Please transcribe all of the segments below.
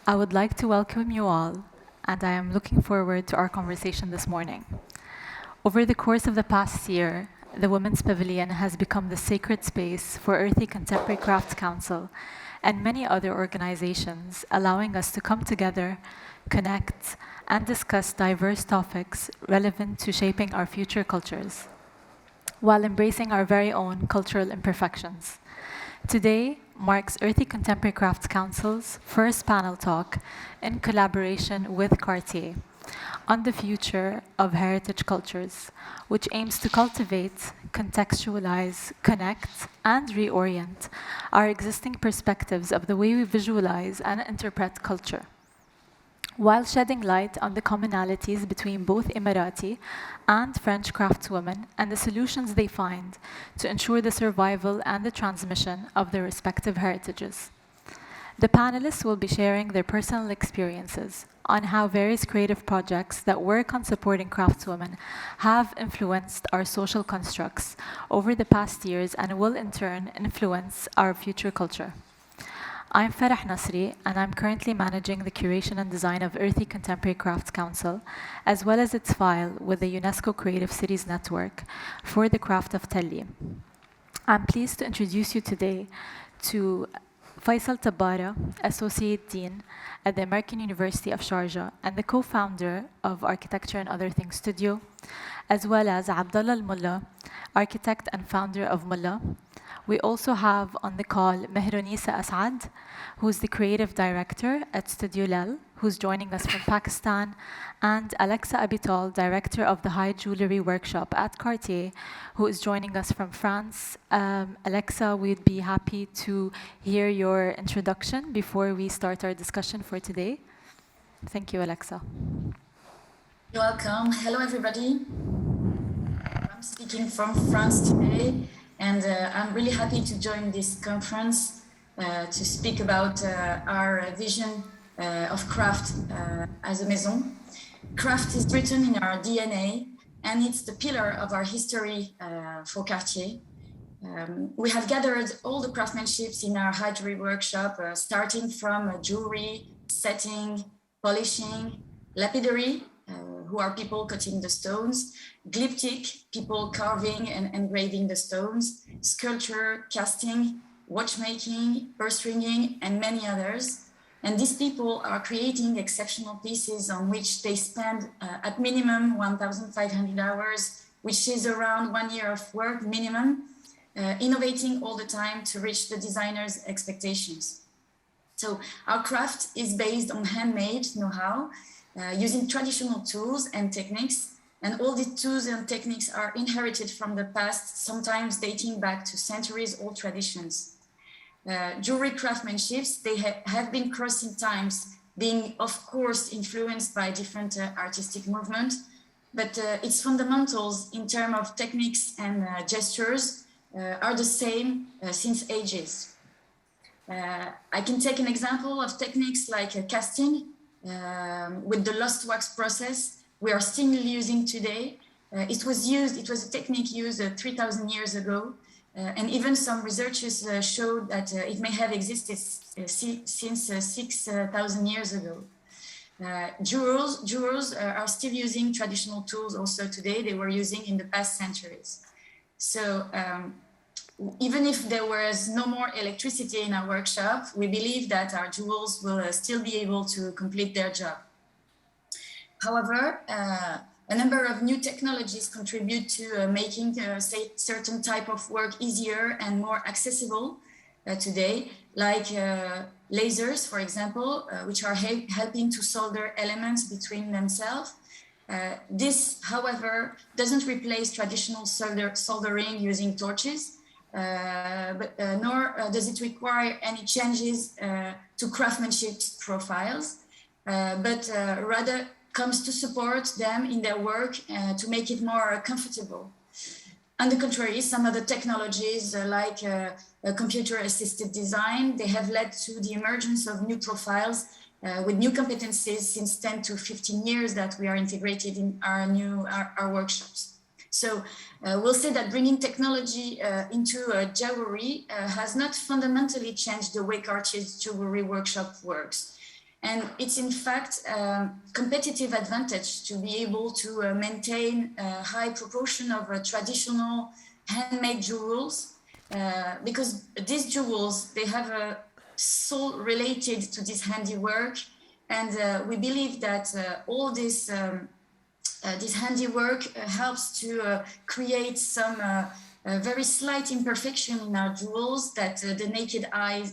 I would like to welcome you all, and I am looking forward to our conversation this morning. Over the course of the past year, the Women's Pavilion has become the sacred space for Irthi Contemporary Crafts Council and many other organizations, allowing us to come together, connect, and discuss diverse topics relevant to shaping our future cultures, while embracing our very own cultural imperfections. Today marks Irthi Contemporary Crafts Council's first panel talk in collaboration with Cartier on the future of heritage cultures, which aims to cultivate, contextualize, connect, and reorient our existing perspectives of the way we visualize and interpret culture, while shedding light on the commonalities between both Emirati and French craftswomen and the solutions they find to ensure the survival and the transmission of their respective heritages. The panelists will be sharing their personal experiences on how various creative projects that work on supporting craftswomen have influenced our social constructs over the past years and will in turn influence our future culture. I'm Farah Nasri, and I'm currently managing the curation and design of Irthi Contemporary Crafts Council, as well as its file with the UNESCO Creative Cities Network for the craft of Telli. I'm pleased to introduce you today to Faisal Tabara, Associate Dean at the American University of Sharjah and the co-founder of Architecture and Other Things Studio, as well as Abdullah Al-Mullah, architect and founder of Mullah. We also have on the call Mehronisa Asad, who's the creative director at Studio Lel, who's joining us from Pakistan, and Alexa Abital, director of the High Jewelry Workshop at Cartier, who is joining us from France. Alexa, we'd be happy to hear your introduction before we start our discussion for today. Thank you, Alexa. You're welcome. Hello, everybody. I'm speaking from France today. And I'm really happy to join this conference to speak about our vision of craft as a maison. Craft is written in our DNA, and it's the pillar of our history for Cartier. We have gathered all the craftsmanships in our high jewelry workshop, starting from jewelry, setting, polishing, lapidary, who are people cutting the stones, glyptic, people carving and engraving the stones, sculpture, casting, watchmaking, purse stringing, and many others. And these people are creating exceptional pieces on which they spend at minimum 1,500 hours, which is around 1 year of work minimum, innovating all the time to reach the designer's expectations. So our craft is based on handmade know-how, using traditional tools and techniques, and all these tools and techniques are inherited from the past, sometimes dating back to centuries-old traditions. Jewelry craftsmanships, they have been crossing times, being of course influenced by different artistic movements, but its fundamentals in terms of techniques and gestures are the same since ages. I can take an example of techniques like casting, with the lost wax process we are still using today. It was a technique used 3,000 years ago, and even some researchers showed that it may have existed since 6,000 years ago. Jewelers are still using traditional tools also today. They were using in the past centuries. So even if there was no more electricity in our workshop, we believe that our jewels will still be able to complete their job. However, a number of new technologies contribute to making certain type of work easier and more accessible today, like lasers, for example, which are helping to solder elements between themselves. This, however, doesn't replace traditional soldering using torches, nor does it require any changes to craftsmanship profiles, but rather comes to support them in their work to make it more comfortable. On the contrary, some other technologies like computer-assisted design, they have led to the emergence of new profiles with new competencies since 10 to 15 years that we are integrated in our workshops. So we'll say that bringing technology into jewelry has not fundamentally changed the way Cartier's jewelry workshop works. And it's in fact a competitive advantage to be able to maintain a high proportion of traditional handmade jewels, because these jewels, they have a soul related to this handiwork. And we believe that all this handiwork helps to create some very slight imperfection in our jewels that the naked eye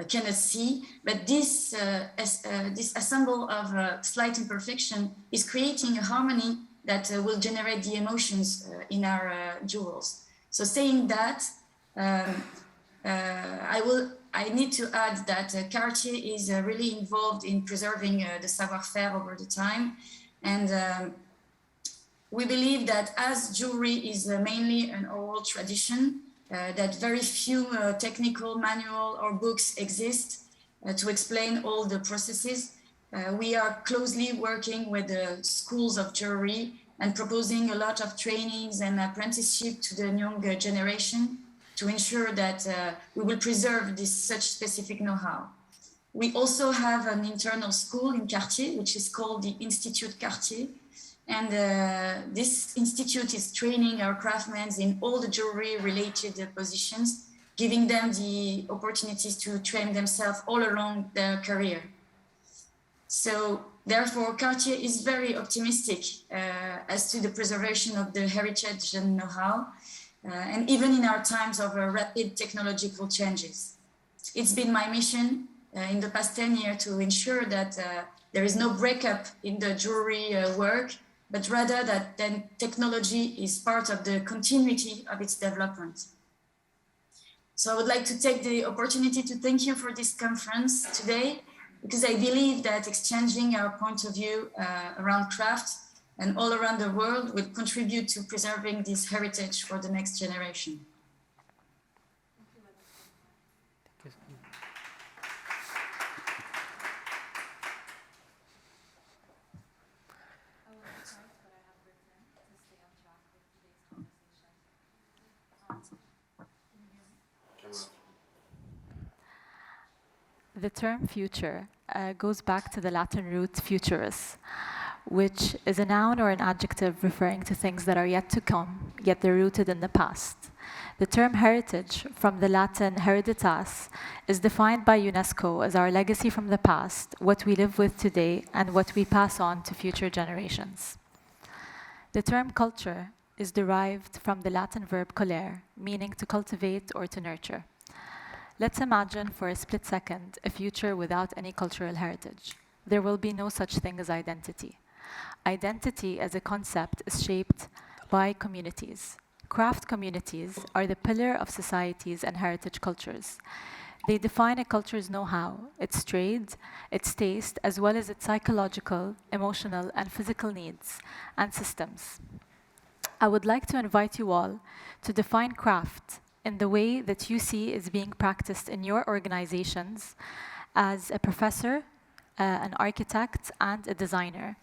cannot see, but this assemble of slight imperfection is creating a harmony that will generate the emotions in our jewels. So saying that, I need to add that Cartier is really involved in preserving the savoir-faire over the time, and we believe that as jewelry is mainly an oral tradition, that very few technical manual or books exist to explain all the processes. We are closely working with the schools of jewelry and proposing a lot of trainings and apprenticeship to the younger generation to ensure that we will preserve this such specific know-how. We also have an internal school in Cartier, which is called the Institute Cartier. And this institute is training our craftsmen in all the jewelry-related positions, giving them the opportunities to train themselves all along their career. So therefore, Cartier is very optimistic as to the preservation of the heritage and know-how, and even in our times of rapid technological changes. It's been my mission in the past 10 years to ensure that there is no breakup in the jewelry work, but rather that then technology is part of the continuity of its development. So I would like to take the opportunity to thank you for this conference today, because I believe that exchanging our point of view around craft and all around the world will contribute to preserving this heritage for the next generation. The term future goes back to the Latin root futurus, which is a noun or an adjective referring to things that are yet to come, yet they're rooted in the past. The term heritage, from the Latin hereditas, is defined by UNESCO as our legacy from the past, what we live with today, and what we pass on to future generations. The term culture is derived from the Latin verb collere, meaning to cultivate or to nurture. Let's imagine for a split second a future without any cultural heritage. There will be no such thing as identity. Identity as a concept is shaped by communities. Craft communities are the pillar of societies and heritage cultures. They define a culture's know-how, its trade, its taste, as well as its psychological, emotional, and physical needs and systems. I would like to invite you all to define craft in the way that you see is being practiced in your organizations as a professor, an architect, and a designer.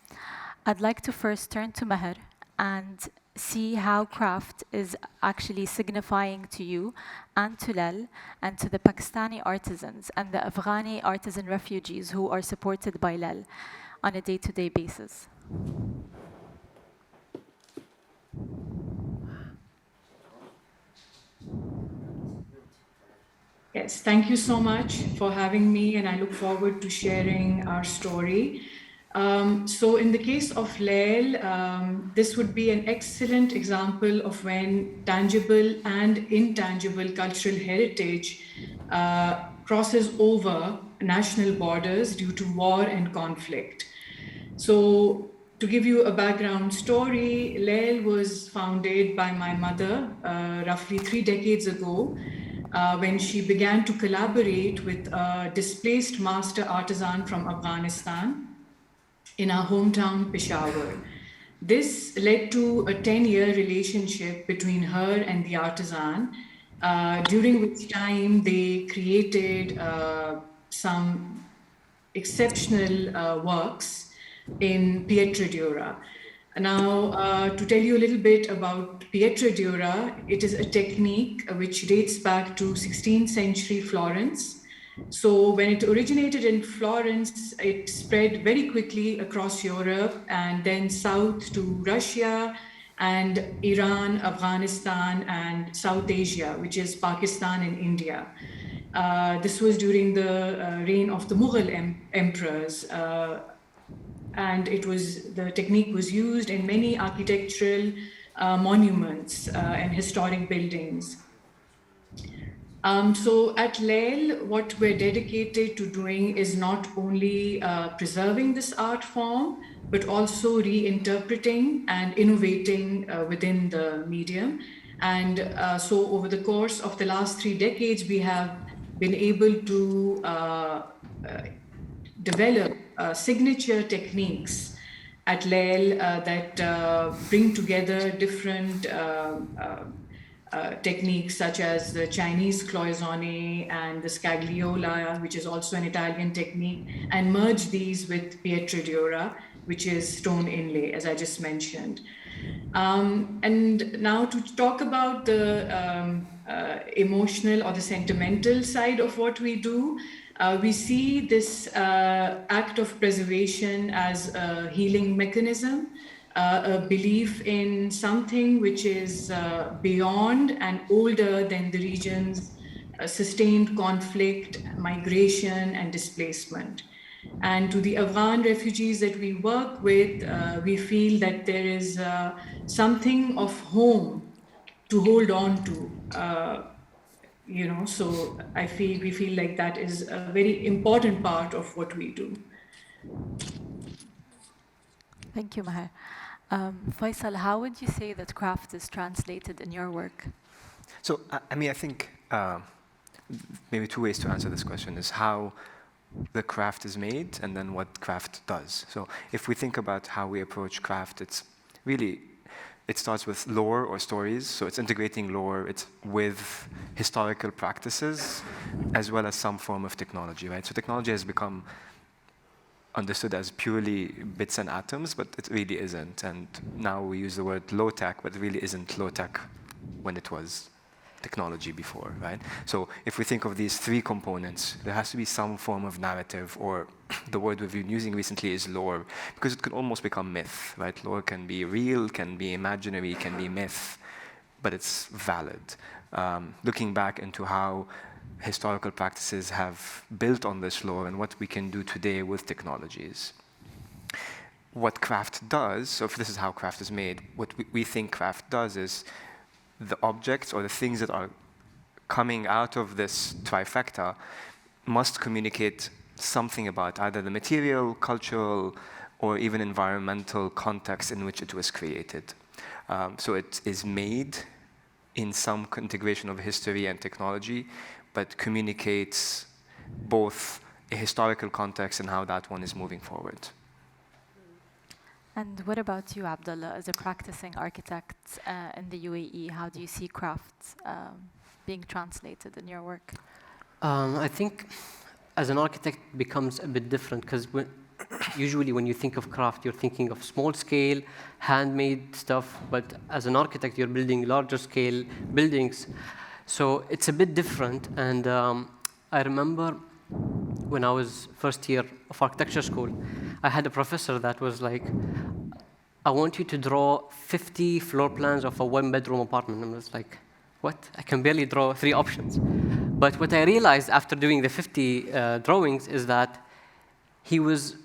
I'd like to first turn to Meher and see how craft is actually signifying to you and to Lel and to the Pakistani artisans and the Afghani artisan refugees who are supported by Lel on a day-to-day basis. Yes, thank you so much for having me, and I look forward to sharing our story. So in the case of Lael, this would be an excellent example of when tangible and intangible cultural heritage crosses over national borders due to war and conflict. So to give you a background story, Lael was founded by my mother roughly 3 decades ago, when she began to collaborate with a displaced master artisan from Afghanistan in our hometown, Peshawar. This led to a 10-year relationship between her and the artisan, during which time they created some exceptional works in pietra dura. Now, to tell you a little bit about pietra dura, it is a technique which dates back to 16th century Florence, So when it originated in Florence, it spread very quickly across Europe and then south to Russia and Iran, Afghanistan, and South Asia, which is Pakistan and India. This was during the reign of the Mughal emperors. And the technique was used in many architectural monuments and historic buildings. So at LEL, what we're dedicated to doing is not only preserving this art form, but also reinterpreting and innovating within the medium. And so over the course of the last 3 decades, we have been able to develop signature techniques at LEL that bring together different techniques such as the Chinese cloisonne and the scagliola, which is also an Italian technique, and merge these with pietra dura, which is stone inlay, as I just mentioned. And now to talk about the emotional or the sentimental side of what we do, we see this act of preservation as a healing mechanism, a belief in something which is beyond and older than the region's sustained conflict, migration, and displacement. And to the Afghan refugees that we work with, we feel that there is something of home to hold on to. So we feel like that is a very important part of what we do. Thank you, Maher. Faisal, how would you say that craft is translated in your work? So, I think maybe 2 ways to answer this question is how the craft is made and then what craft does. So if we think about how we approach craft, it starts with lore or stories. So it's integrating lore, it's with historical practices, as well as some form of technology, right? So technology has become understood as purely bits and atoms, but it really isn't. And now we use the word low tech, but it really isn't low tech when it was technology before, right? So if we think of these 3 components, there has to be some form of narrative, or the word we've been using recently is lore, because it could almost become myth, right? Lore can be real, can be imaginary, can be myth, but it's valid. Looking back into how historical practices have built on this lore and what we can do today with technologies. What craft does, so if this is how craft is made, what we think craft does is the objects or the things that are coming out of this trifecta must communicate something about either the material, cultural, or even environmental context in which it was created. So it is made in some integration of history and technology, but communicates both a historical context and how that one is moving forward. And what about you, Abdullah, as a practicing architect in the UAE? How do you see crafts being translated in your work? I think as an architect it becomes a bit different, because usually when you think of craft, you're thinking of small scale, handmade stuff, but as an architect, you're building larger scale buildings. So it's a bit different. And I remember when I was first year of architecture school, I had a professor that was like, I want you to draw 50 floor plans of a 1-bedroom apartment. And I was like, what? I can barely draw 3 options. But what I realized after doing the 50 drawings is that he was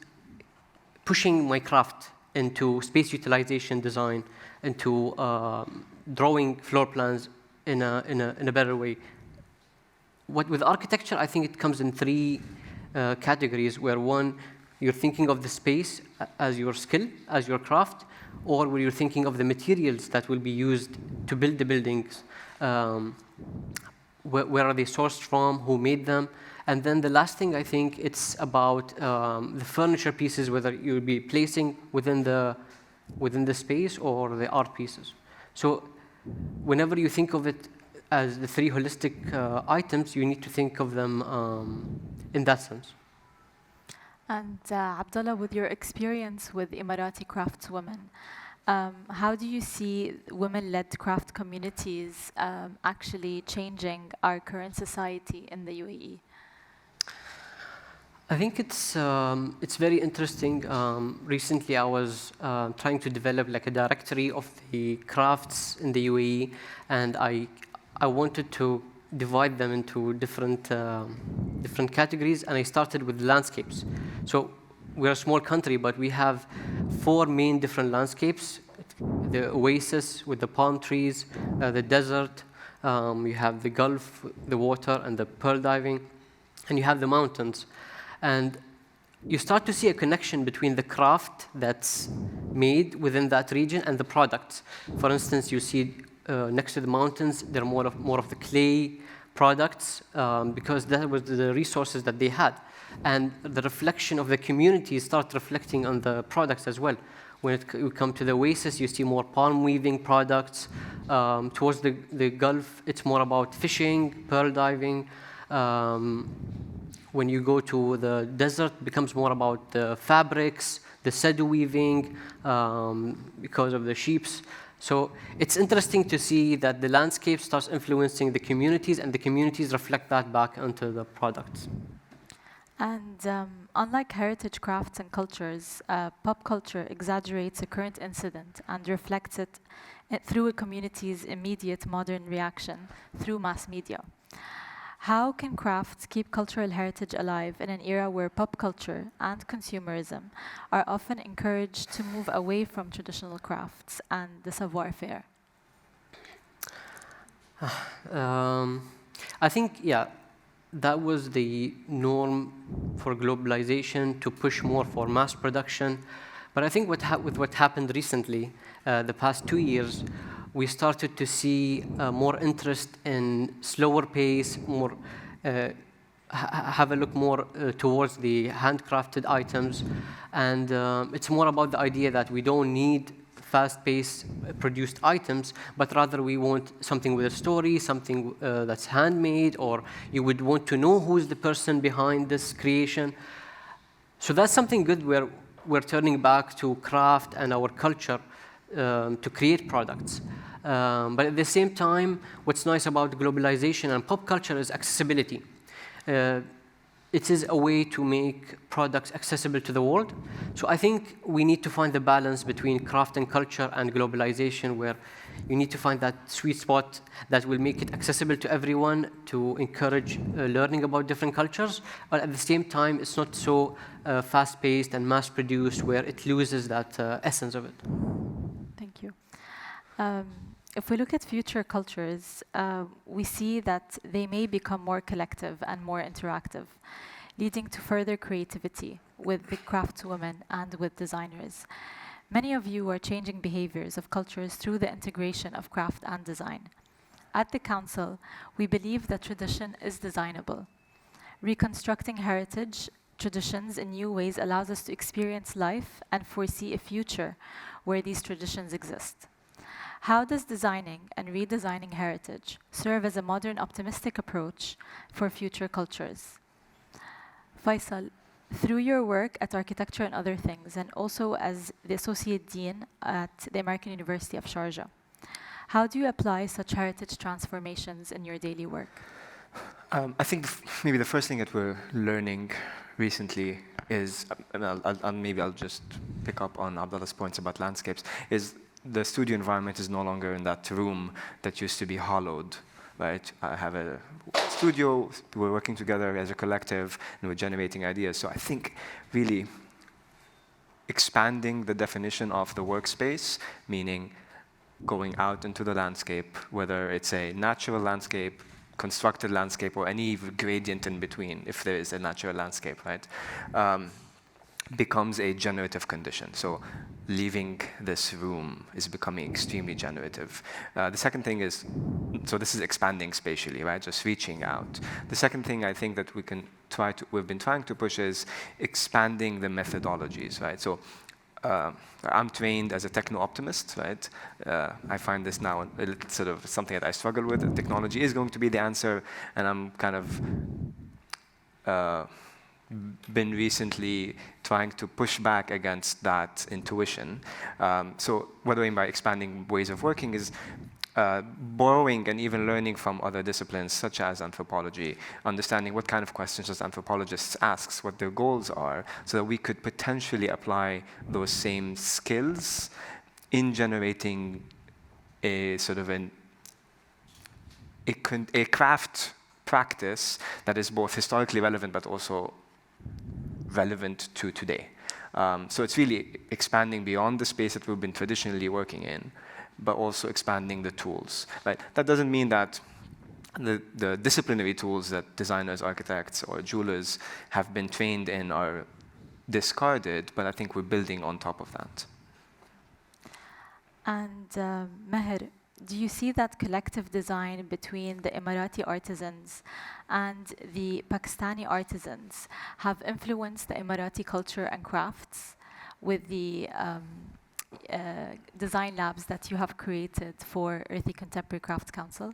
pushing my craft into space utilization design, into drawing floor plans in a better way. With architecture, I think it comes in 3 categories, where one, you're thinking of the space as your skill, as your craft, or where you're thinking of the materials that will be used to build the buildings. Where are they sourced from? Who made them? And then the last thing, I think, it's about the furniture pieces, whether you'll be placing within the space or the art pieces. So whenever you think of it as the 3 holistic items, you need to think of them in that sense. And Abdullah, with your experience with Emirati craftswomen, how do you see women-led craft communities actually changing our current society in the UAE? I think it's very interesting. Recently, I was trying to develop like a directory of the crafts in the UAE, and I wanted to divide them into different categories, and I started with landscapes. So we're a small country, but we have 4 main different landscapes: the oasis with the palm trees, the desert, you have the Gulf, the water, and the pearl diving, and you have the mountains. And you start to see a connection between the craft that's made within that region and the products. For instance, you see next to the mountains, there are more of the clay products because that was the resources that they had. And the reflection of the community start reflecting on the products as well. When you come to the oasis, you see more palm weaving products. Towards the Gulf, it's more about fishing, pearl diving. When you go to the desert, it becomes more about the fabrics, the sedu weaving, because of the sheeps. So it's interesting to see that the landscape starts influencing the communities, and the communities reflect that back onto the products. And unlike heritage crafts and cultures, pop culture exaggerates a current incident and reflects it through a community's immediate modern reaction through mass media. How can crafts keep cultural heritage alive in an era where pop culture and consumerism are often encouraged to move away from traditional crafts and the savoir-faire? I think, yeah, that was the norm for globalization, to push more for mass production. But I think with what happened recently, the past 2 years, we started to see more interest in slower pace, more have a look more towards the handcrafted items. And it's more about the idea that we don't need fast-paced produced items, but rather we want something with a story, something that's handmade, or you would want to know who's the person behind this creation. So that's something good where we're turning back to craft and our culture to create products. But at the same time, what's nice about globalization and pop culture is accessibility. It is a way to make products accessible to the world. So I think we need to find the balance between craft and culture and globalization, where you need to find that sweet spot that will make it accessible to everyone, to encourage learning about different cultures, but at the same time, it's not so fast-paced and mass-produced where it loses that essence of it. Thank you. If we look at future cultures, we see that they may become more collective and more interactive, leading to further creativity with the craftswomen and with designers. Many of you are changing behaviors of cultures through the integration of craft and design. At the Council, we believe that tradition is designable. Reconstructing heritage traditions in new ways allows us to experience life and foresee a future where these traditions exist. How does designing and redesigning heritage serve as a modern, optimistic approach for future cultures? Faisal, through your work at Architecture and Other Things, and also as the Associate Dean at the American University of Sharjah, how do you apply such heritage transformations in your daily work? I think maybe the first thing that we're learning recently is, and maybe I'll just pick up on Abdullah's points about landscapes, is the studio environment is no longer in that room that used to be hollowed, right? I have a studio, we're working together as a collective, and we're generating ideas. So I think really expanding the definition of the workspace, meaning going out into the landscape, whether it's a natural landscape, constructed landscape, or any gradient in between, if there is a natural landscape, right? Becomes a generative condition. So leaving this room is becoming extremely generative. The second thing is, so this is expanding spatially, right? Just reaching out. The second thing I think that we've been trying to push is expanding the methodologies, right? So I'm trained as a techno-optimist, right? I find this now sort of something that I struggle with. Technology is going to be the answer, and I'm kind of been recently trying to push back against that intuition. So what I mean by expanding ways of working is borrowing and even learning from other disciplines such as anthropology, understanding what kind of questions does anthropologists ask, what their goals are, so that we could potentially apply those same skills in generating a sort of a craft practice that is both historically relevant but also relevant to today. So it's really expanding beyond the space that we've been traditionally working in, but also expanding the tools. Right? That doesn't mean that the disciplinary tools that designers, architects, or jewelers have been trained in are discarded, but I think we're building on top of that. And Meher, do you see that collective design between the Emirati artisans and the Pakistani artisans have influenced the Emirati culture and crafts with the design labs that you have created for Irthi Contemporary Craft Council?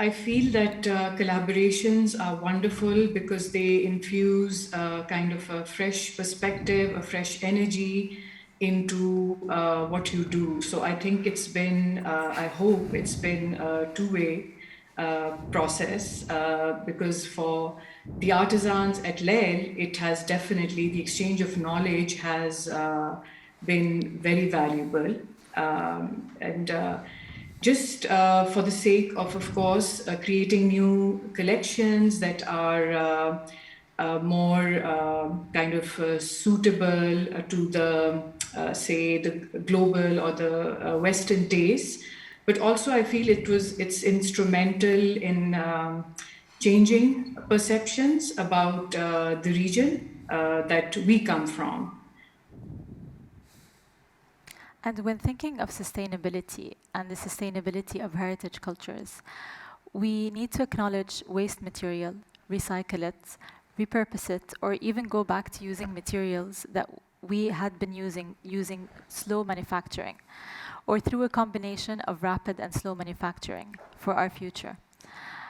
I feel that collaborations are wonderful because they infuse kind of a fresh perspective, a fresh energy into what you do. So I think it's been, I hope it's been a two-way process because for the artisans at LEL, it has definitely, the exchange of knowledge has been very valuable. Just for the sake of course, creating new collections that are more kind of suitable to the, say, the global or the Western tastes. But also I feel it's instrumental in changing perceptions about the region that we come from. And when thinking of sustainability and the sustainability of heritage cultures, we need to acknowledge waste material, recycle it, repurpose it, or even go back to using materials that we had been using slow manufacturing, or through a combination of rapid and slow manufacturing for our future.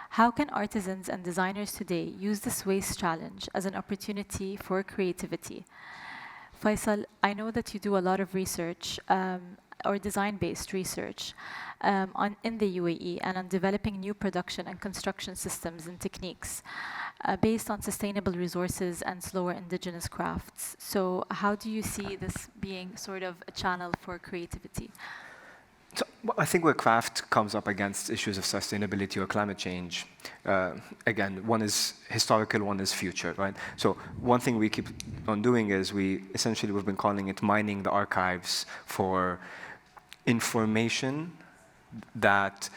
How can artisans and designers today use this waste challenge as an opportunity for creativity? Faisal, I know that you do a lot of research or design-based research in the UAE and on developing new production and construction systems and techniques based on sustainable resources and slower indigenous crafts. So how do you see this being sort of a channel for creativity? So, I think where craft comes up against issues of sustainability or climate change, again, one is historical, one is future, right? So one thing we keep on doing is we've been calling it mining the archives for information that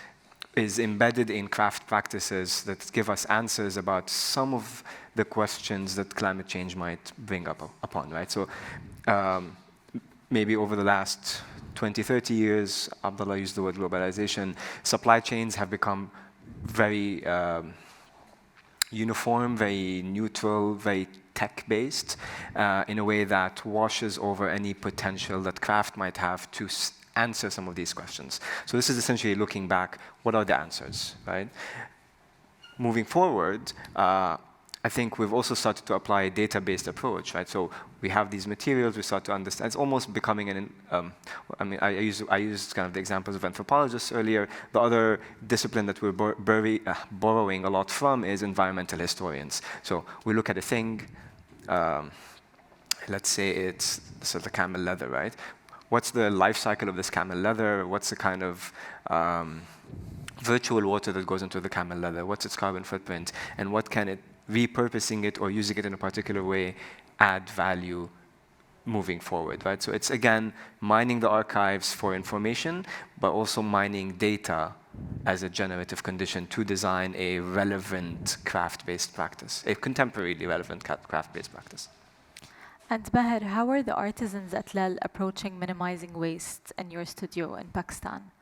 is embedded in craft practices that give us answers about some of the questions that climate change might bring upon, right? So maybe over the last 20, 30 years, Abdullah used the word globalization, supply chains have become very uniform, very neutral, very tech-based, in a way that washes over any potential that craft might have to answer some of these questions. So this is essentially looking back, what are the answers, right? Moving forward, I think we've also started to apply a data-based approach, right? So we have these materials, we start to understand. It's almost becoming I used kind of the examples of anthropologists earlier. The other discipline that we're borrowing a lot from is environmental historians. So we look at a thing, let's say it's sort of camel leather, right? What's the life cycle of this camel leather? What's the kind of virtual water that goes into the camel leather? What's its carbon footprint? And what can it, repurposing it or using it in a particular way, add value moving forward, right? So it's, again, mining the archives for information, but also mining data as a generative condition to design a relevant craft-based practice, a contemporarily relevant craft-based practice. And Meher, how are the artisans at LEL approaching minimizing waste in your studio in Pakistan?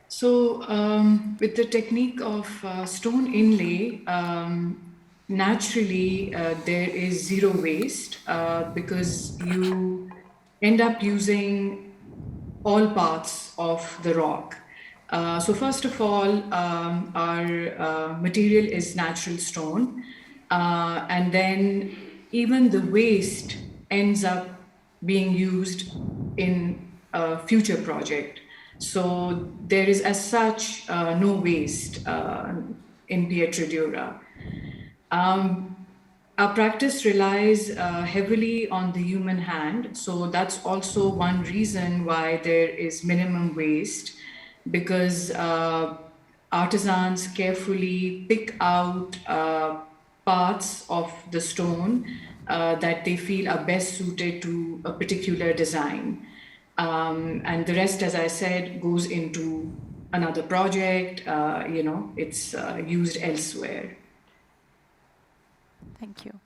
So with the technique of stone inlay, naturally there is zero waste because you end up using all parts of the rock. So first of all, our material is natural stone, and then even the waste ends up being used in a future project. So there is as such no waste in Pietra. Our practice relies heavily on the human hand. So that's also one reason why there is minimum waste, because artisans carefully pick out parts of the stone that they feel are best suited to a particular design. And the rest, as I said, goes into another project, it's used elsewhere. Thank you.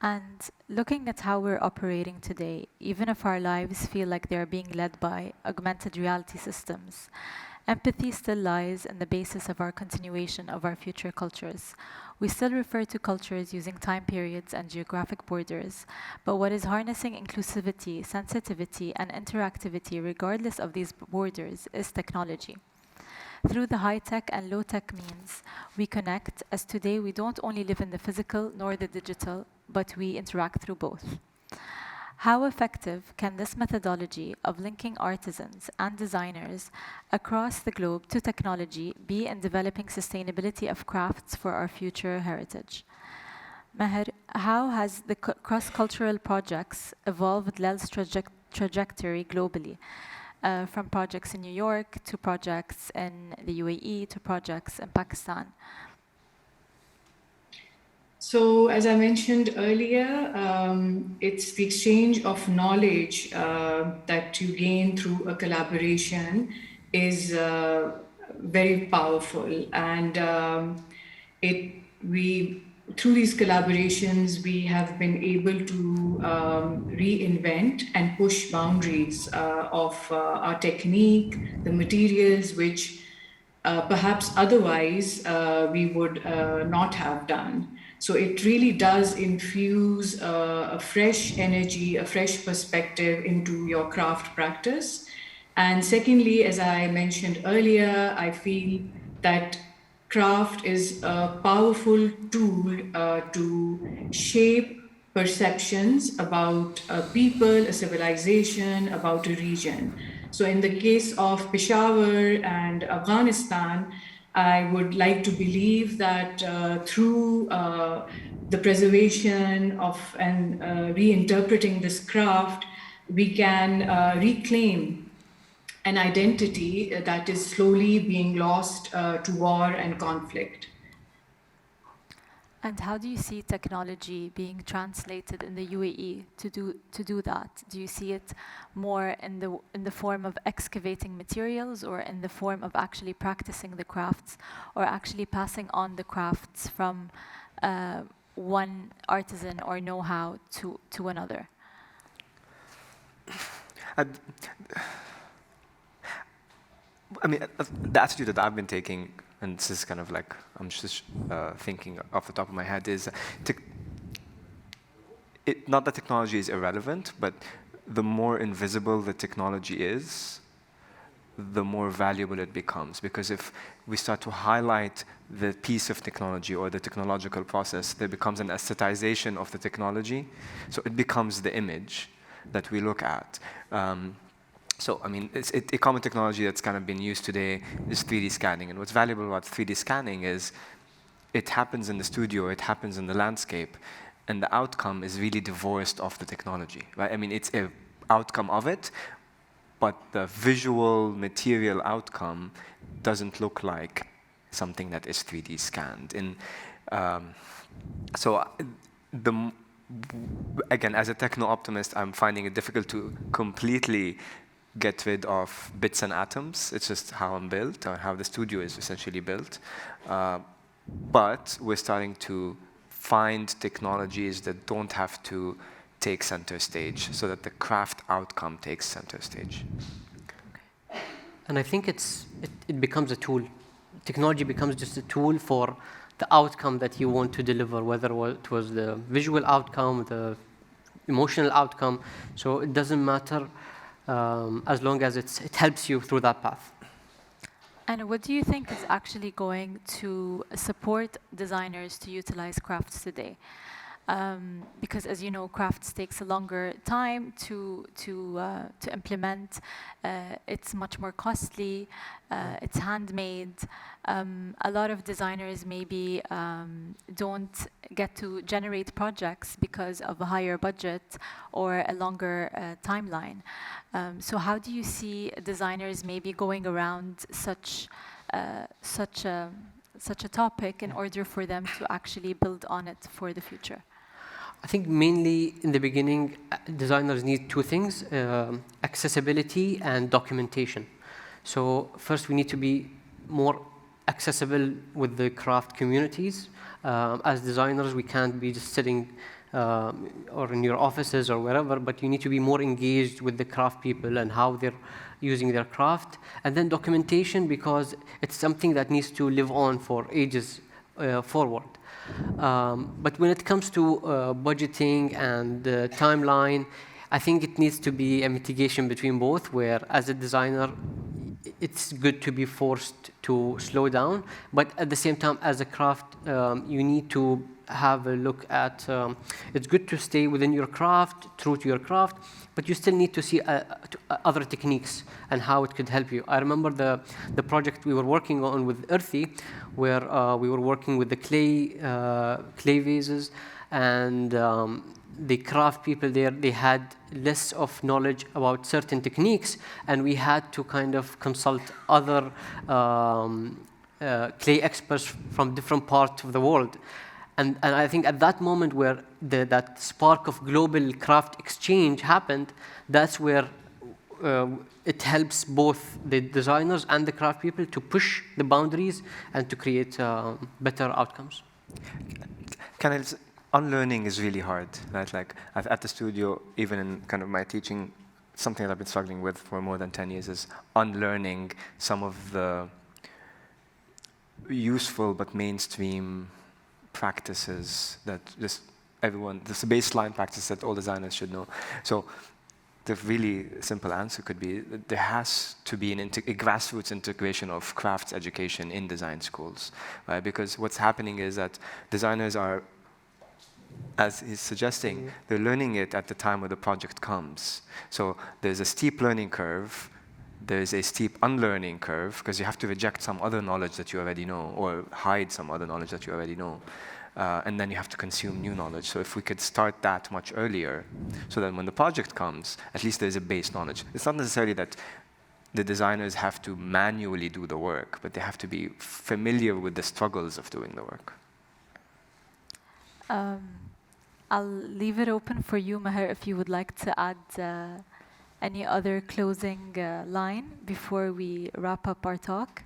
And looking at how we're operating today, even if our lives feel like they're being led by augmented reality systems, empathy still lies in the basis of our continuation of our future cultures. We still refer to cultures using time periods and geographic borders, but what is harnessing inclusivity, sensitivity, and interactivity regardless of these borders is technology. Through the high-tech and low-tech means, we connect, as today we don't only live in the physical nor the digital, but we interact through both. How effective can this methodology of linking artisans and designers across the globe to technology be in developing sustainability of crafts for our future heritage? Meher, how has the cross-cultural projects evolved LEL's trajectory globally? From projects in New York to projects in the UAE to projects in Pakistan? So, as I mentioned earlier, it's the exchange of knowledge that you gain through a collaboration is very powerful, and through these collaborations, we have been able to reinvent and push boundaries of our technique, the materials which perhaps otherwise we would not have done. So it really does infuse a fresh energy, a fresh perspective into your craft practice. And secondly, as I mentioned earlier, I feel that craft is a powerful tool to shape perceptions about a people, a civilization, about a region. So in the case of Peshawar and Afghanistan, I would like to believe that through the preservation of and reinterpreting this craft, we can reclaim an identity that is slowly being lost to war and conflict. And how do you see technology being translated in the UAE to do that? Do you see it more in the form of excavating materials, or in the form of actually practicing the crafts, or actually passing on the crafts from one artisan or know-how to another? I mean, the attitude that I've been taking, and this is kind of like, I'm just thinking off the top of my head, is not that technology is irrelevant, but the more invisible the technology is, the more valuable it becomes. Because if we start to highlight the piece of technology or the technological process, there becomes an aestheticization of the technology. So it becomes the image that we look at. So, I mean, a common technology that's kind of been used today is 3D scanning. And what's valuable about 3D scanning is it happens in the studio, it happens in the landscape, and the outcome is really divorced of the technology, right? I mean, it's an outcome of it, but the visual material outcome doesn't look like something that is 3D scanned. Again, as a techno-optimist, I'm finding it difficult to completely get rid of bits and atoms. It's just how I'm built, or how the studio is essentially built. But we're starting to find technologies that don't have to take center stage, so that the craft outcome takes center stage. And I think it becomes a tool. Technology becomes just a tool for the outcome that you want to deliver, whether it was the visual outcome, the emotional outcome. So it doesn't matter as long as it helps you through that path. And what do you think is actually going to support designers to utilize crafts today? because, as you know, crafts takes a longer time to implement. It's much more costly. It's handmade. A lot of designers maybe don't get to generate projects because of a higher budget or a longer timeline. So how do you see designers maybe going around such a topic in order for them to actually build on it for the future? I think mainly in the beginning, designers need two things, accessibility and documentation. So first we need to be more accessible with the craft communities. As designers, we can't be just sitting or in your offices or wherever, but you need to be more engaged with the craft people and how they're using their craft. And then documentation, because it's something that needs to live on for ages forward. But when it comes to budgeting and timeline, I think it needs to be a mitigation between both, where as a designer, it's good to be forced to slow down, but at the same time, as a craft, you need to have a look at, it's good to stay within your craft, true to your craft, but you still need to see other techniques and how it could help you. I remember the project we were working on with Irthi, where we were working with the clay vases, and the craft people there, they had less of knowledge about certain techniques, and we had to kind of consult other clay experts from different parts of the world. And I think at that moment where that spark of global craft exchange happened, that's where it helps both the designers and the craft people to push the boundaries and to create better outcomes. Unlearning is really hard, right? Like at the studio, even in kind of my teaching, something that I've been struggling with for more than 10 years is unlearning some of the useful but mainstream practices that just everyone, this baseline practice that all designers should know. So the really simple answer could be that there has to be a grassroots integration of crafts education in design schools, right? Because what's happening is that designers are, as he's suggesting, they're learning it at the time where the project comes. So there's a steep learning curve, there's a steep unlearning curve, because you have to reject some other knowledge that you already know, or hide some other knowledge that you already know. And then you have to consume new knowledge. So if we could start that much earlier, so that when the project comes, at least there's a base knowledge. It's not necessarily that the designers have to manually do the work, but they have to be familiar with the struggles of doing the work. I'll leave it open for you, Maher, if you would like to add any other closing line before we wrap up our talk.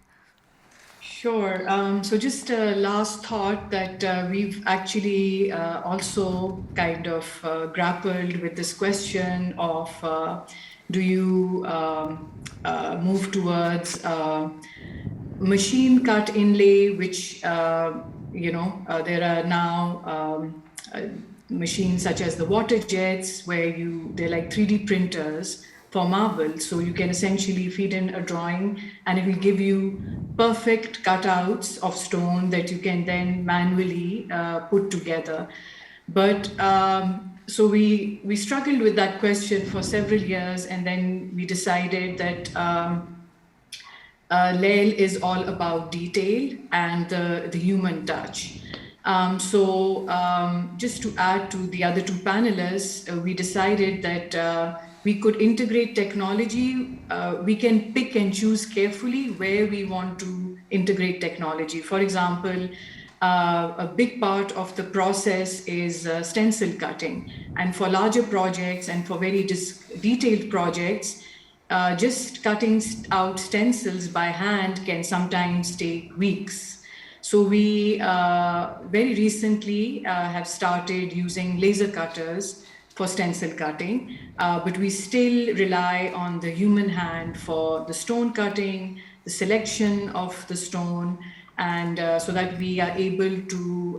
Sure. So just a last thought that we've actually also kind of grappled with this question of do you move towards machine cut inlay, which, there are now machines such as the water jets, where they're like 3D printers for marble. So you can essentially feed in a drawing and it will give you perfect cutouts of stone that you can then manually put together. But so we struggled with that question for several years, and then we decided that Lail is all about detail and the human touch. Just to add to the other two panelists, we decided that we could integrate technology. We can pick and choose carefully where we want to integrate technology. For example, a big part of the process is stencil cutting. And for larger projects and for very detailed projects, just cutting out stencils by hand can sometimes take weeks. So we very recently have started using laser cutters for stencil cutting, but we still rely on the human hand for the stone cutting, the selection of the stone, and so that we are able to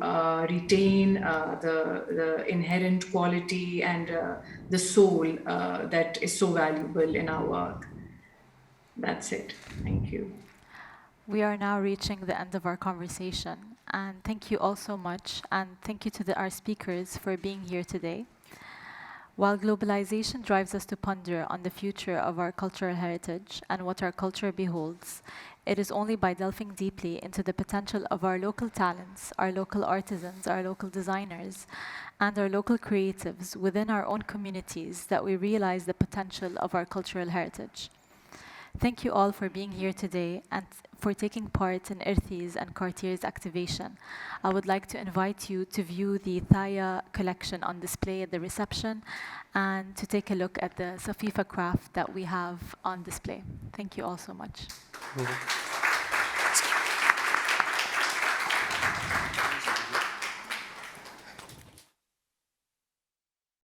retain the inherent quality and the soul that is so valuable in our work. That's it. Thank you. We are now reaching the end of our conversation. And thank you all so much. And thank you to our speakers for being here today. While globalization drives us to ponder on the future of our cultural heritage and what our culture beholds, it is only by delving deeply into the potential of our local talents, our local artisans, our local designers, and our local creatives within our own communities that we realize the potential of our cultural heritage. Thank you all for being here today and for taking part in Irthi's and Cartier's activation. I would like to invite you to view the Thaya collection on display at the reception and to take a look at the Safifa craft that we have on display. Thank you all so much.